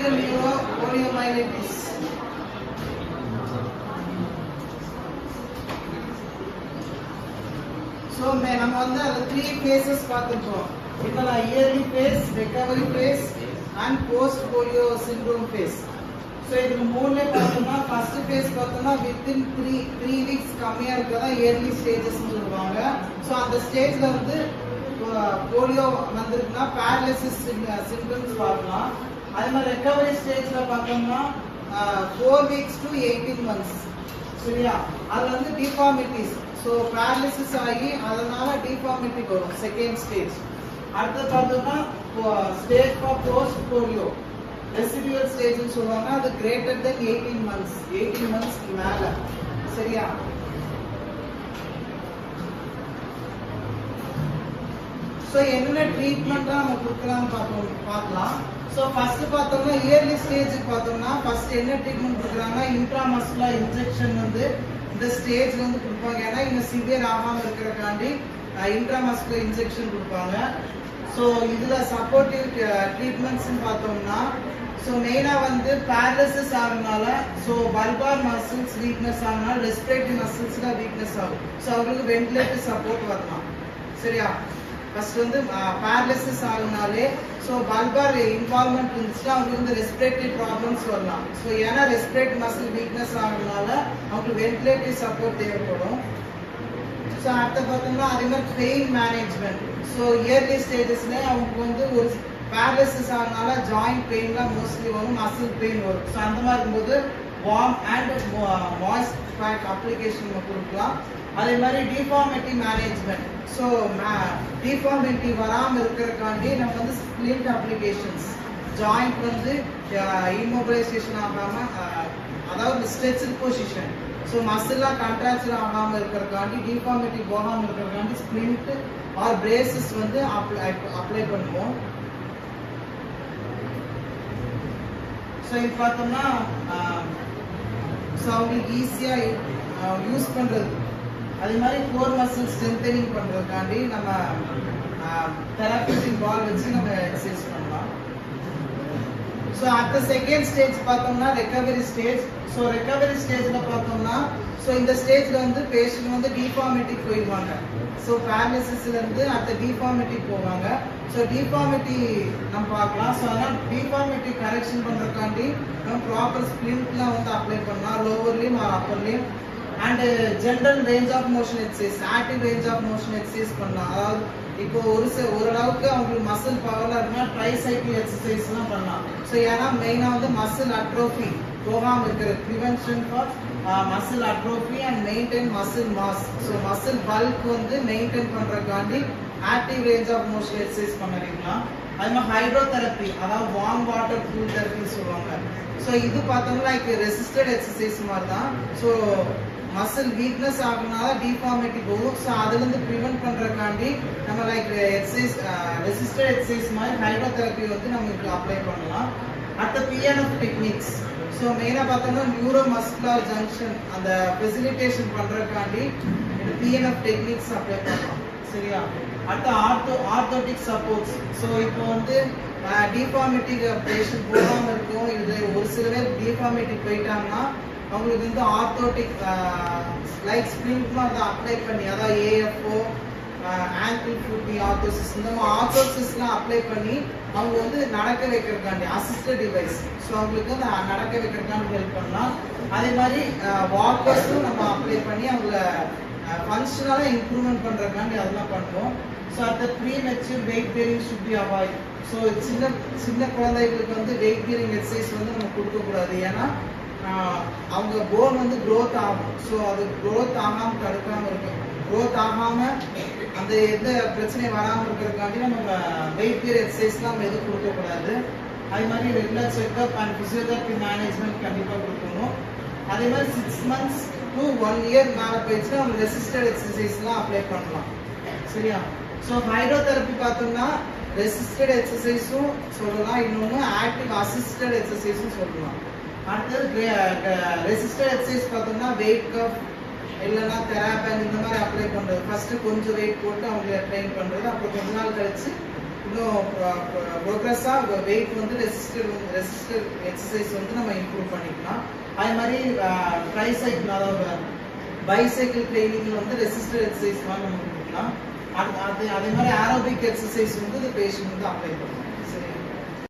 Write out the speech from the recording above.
Fetal neuromyelitis. So நம்ம வந்து அந்த 3 phases பார்த்துட்டோம். இப்போ நான் yearly phase, recovery phase and post polio syndrome phase. So இதுக்கு மூணுல பார்த்தோம்னா first phase பார்த்தோம்னா within 3 weeks கம்மியா இருக்கதா early stages னு சொல்லுவாங்க. So அந்த ஸ்டேஜ்ல வந்து போலியோ வந்திருக்குன்னா paralysis symptoms பார்க்கலாம். அதே மாதிரி recovery stageல பார்த்தோம்னா 4 weeks to 18 months. சரியா? அது வந்து deformities. So paralysis ஆகி அதனால deformity வரும் second stage. அடுத்து பார்த்தோம்னா stage for post polio residual stage னு சொல்வாங்க. அது greater than 18 months. 18 months மேல. சரியா? So என்னென்ன ட்ரீட்மென்ட் நம்ம கொடுக்கலாம்னு பார்க்கலாம். So first பார்த்தோம்னா இயர்லி ஸ்டேஜ் பார்த்தோம்னா first என்ன ட்ரீட்மென்ட் கொடுக்குறாங்க இன்ட்ராமஸ்குலர் இன்ஜெக்ஷன் வந்து இந்த ஸ்டேஜ்ல வந்து கொடுப்பாங்க. ஏன்னா இங்க சிவியர் ஆகாம இருக்கிறதுக்காண்டி இன்ட்ராமஸ்குலர் இன்ஜெக்ஷன் கொடுப்பாங்க. ஸோ இதுல சப்போர்ட்டிவ் ட்ரீட்மெண்ட்ஸ் பார்த்தோம்னா ஸோ மெயினா வந்து பேரலிசிஸ் ஆகுறதுனால ஸோ பல்பார் மசில்ஸ் வீக்னஸ் ஆகுனால ரெஸ்பிரேட்டரி மசில்ஸ்ல வீக்னஸ் ஆகும். ஸோ அவங்களுக்கு வென்டிலேட்டர் சப்போர்ட் வரலாம். சரியா? ஃபர்ஸ்ட் வந்து பேரலிசிஸ் ஆகுனாலே ஸோ பல்பார் இன்வால்மெண்ட் இருந்துச்சுன்னா அவங்களுக்கு வந்து ரெஸ்பிரேட்டரி ப்ராப்ளம்ஸ் வரலாம். ஸோ ஏன்னா ரெஸ்பிரேட்டரி மசில் வீக்னஸ் ஆகுறதுனால அவங்களுக்கு வென்டிலேட்டரி சப்போர்ட் தேவைப்படும். ஸோ அடுத்த பார்த்தோம்னா அதே மாதிரி பெயின் மேனேஜ்மெண்ட். ஸோ இயர்லி ஸ்டேஜஸ்ல அவங்களுக்கு வந்து ஒரு பேரலிசிஸ் ஆகுனால ஜாயிண்ட் பெயின்லாம் மோஸ்ட்லி வரும், மசில் பெயின் வரும். ஸோ அந்த மாதிரி இருக்கும்போது warm and moist pack application கொடுக்கலாம். அதே மாதிரி டிஃபார்மிட்டி மேனேஜ்மெண்ட். ஸோ டிஃபார்மிட்டி வராமல் இருக்கிறதுக்காண்டி நம்ம வந்து ஸ்ப்ளிண்ட் அப்ளிகேஷன்ஸ் ஜாயிண்ட் வந்து இம்மொபிலைசேஷன் ஆகாமல் அதாவது ஸ்ட்ரெச்டு பொசிஷன் ஸோ மசிலாக கண்ட்ராக்சர் ஆகாமல் இருக்கிறதுக்காண்டி டிஃபார்மிட்டி போகாமல் இருக்கிறதுக்காண்டி ஸ்ப்ளிண்ட் ஆர் பிரேசஸ் வந்து அப்ளை பண்ணுவோம். ஸோ இது பார்த்தோம்னா ஸோ அவங்களுக்கு ஈஸியாக யூஸ் பண்ணுறது. அதே மாதிரி கோர் மசில் ஸ்ட்ரென்தனிங் பண்ணுறதுக்காண்டி நம்ம தெரபியூட்டிக் பால் வச்சு நம்ம எக்ஸசைஸ் பண்ணலாம். ஸோ அடுத்த செகண்ட் ஸ்டேஜ் பார்த்தோம்னா ரெக்கவரி ஸ்டேஜ். ஸோ ரெக்கவரி ஸ்டேஜில் பார்த்தோம்னா ஸோ இந்த ஸ்டேஜில் வந்து பேஷண்ட் வந்து டிஃபார்மிட்டி போயிடுவாங்க. ஸோ பேரலிசிஸ்லேருந்து அடுத்த டிஃபார்மிட்டி போவாங்க. ஸோ டிஃபார்மிட்டி நம்ம பார்க்கலாம். ஸோ அதனால் டிஃபார்மிட்டி கரெக்ஷன் பண்ணுறதுக்காண்டி நம்ம ப்ராப்பர் ஸ்ப்ளிண்ட்லாம் வந்து அப்ளை பண்ணலாம் லோவர்லேயும் அப்பர்லேயும். And general range of motion exercise, active range of motion exercise பண்ணலாம். அதாவது இப்போ ஓரளவுக்கு அவங்களுக்கு மசில் பவர்ல இருக்குன்னா ட்ரை சைக்கிள் எக்ஸசைஸ்லாம் பண்ணலாம். ஸோ ஏன்னா மெயினாக வந்து மசில் அட்ரோஃபி போகாமல் இருக்கிறது, prevention for muscle atrophy and maintain muscle mass. So muscle bulk வந்து மெயின்டைன் பண்ணுறதுக்காண்டி active range of motion exercise பண்ணுறீங்களா. அது மாதிரி ஹைட்ரோதெரப்பி அதாவது வார்ம் வாட்டர் கூல் தெரப்பின்னு சொல்லுவாங்க. ஸோ இது பார்த்தோம்னா லைக் ரெசிஸ்டட் எக்ஸசைஸ் மாதிரி தான். ஸோ மசில் வீக்னஸ் ஆகுனால டிஃபார்மிட்டி போகும். ஸோ அதுலேருந்து ப்ரிவென்ட் பண்ணுறதுக்காண்டி நம்ம லைக் எக்ஸசைஸ் ரெசிஸ்டட் எக்ஸசைஸ் மாதிரி ஹைட்ரோதெரப்பி வந்து நமக்கு அப்ளை பண்ணலாம். அடுத்த பிஎன்எஃப் டெக்னிக்ஸ். ஸோ மெயினாக பார்த்தோம்னா நியூரோ மஸ்குலர் ஜங்ஷன் அந்த ஃபெசிலிட்டேஷன் பண்ணுறதுக்காண்டி இந்த பிஎன்எஃப் டெக்னிக்ஸ் அப்ளை பண்ணலாம். சரியா? அடுத்த ஆர்த்தோட்டிக் சப்போர்ட்ஸ். ஸோ இப்போ வந்து டிஃபார்மிட்டி பேஷண்ட் போகாமல் இருக்கும். இது ஒரு சில பேர் டிஃபார்மிட்டி போயிட்டாங்கன்னா அவங்களுக்கு வந்து ஆர்த்தோட்டிக் லைக் ஸ்ப்ளிண்ட்லாம் அதை அப்ளை பண்ணி அதாவது ஏஎஃப்ஓ ஆங்கிள் ஃபுட் ஆர்த்தோசிஸ் இந்த மாதிரி ஆர்த்தோசிஸ்லாம் அப்ளை பண்ணி அவங்க வந்து நடக்க வைக்கிறதுக்காண்டி அசிஸ்டட் டிவைஸ். ஸோ அவங்களுக்கு வந்து நடக்க வைக்கிறதுக்காண்டி ஹெல்ப் பண்ணலாம். அதே மாதிரி வாக்கர்ஸும் நம்ம அப்ளை பண்ணி அவங்கள ஃபங்க்ஷனலாக இம்ப்ரூவ்மெண்ட் பண்ணுறதுக்காண்டி அதெல்லாம் பண்ணுவோம். ஸோ அந்த premature weight bearing should be avoid. ஸோ சின்ன குழந்தைகளுக்கு வந்து வெயிட் பேரிங் எக்ஸசைஸ் வந்து நம்ம கொடுக்கக்கூடாது. ஏன்னா அவங்க போன் வந்து க்ரோத் ஆகும். ஸோ அது க்ரோத் ஆகாமல் தடுக்காமல் இருக்கும். க்ரோத் ஆகாமல் அந்த எந்த பிரச்சனையும் வராமல் இருக்கிறதுக்காண்டி நம்ம வெயிட் பேர் எக்ஸசைஸ்லாம் நம்ம எதுவும் கொடுக்கக்கூடாது. அதே மாதிரி regular checkup and physiotherapy management கண்டிப்பாக கொடுக்கணும். அதே மாதிரி 6 months to 1 year மேலே போயிடுச்சுன்னா அவங்க ரெசிஸ்டட் எக்ஸசைஸ்லாம் அப்ளை பண்ணலாம். சரியா? ஸோ ஹைட்ரோதெரப்பி பார்த்தோம்னா ரெசிஸ்டட் எக்ஸசைஸும் சொல்லலாம், இன்னொன்று ஆக்டிவ் அசிஸ்டட் எக்ஸசைஸும் சொல்லலாம். அடுத்தது ரெசிஸ்டட் எக்ஸசைஸ் பார்த்தோம்னா வெயிட் கப் இல்லைன்னா தெராபேன் இந்த மாதிரி அப்ளை பண்ணுறது. ஃபர்ஸ்ட் கொஞ்சம் வெயிட் போட்டு அவங்களை ட்ரெயின் பண்ணுறது, அப்புறம் கொஞ்ச நாள் கழிச்சு இன்னும் ப்ரோக்ரஸா வெயிட் வந்து ரெசிஸ்டர் எக்ஸசைஸ் வந்து நம்ம இம்ப்ரூவ் பண்ணிக்கலாம். அதே மாதிரி ட்ரைசைக்கிள் அதாவது பைசைக்கிள் ட்ரைனிங்ல வந்து ரெசிஸ்டர் எக்ஸசைஸ் நம்ம கொடுக்கலாம். அதே மாதிரி ஏரோபிக் எக்ஸசைஸ் வந்து இந்த பேஷண்ட் வந்து அப்ளை பண்ணலாம்.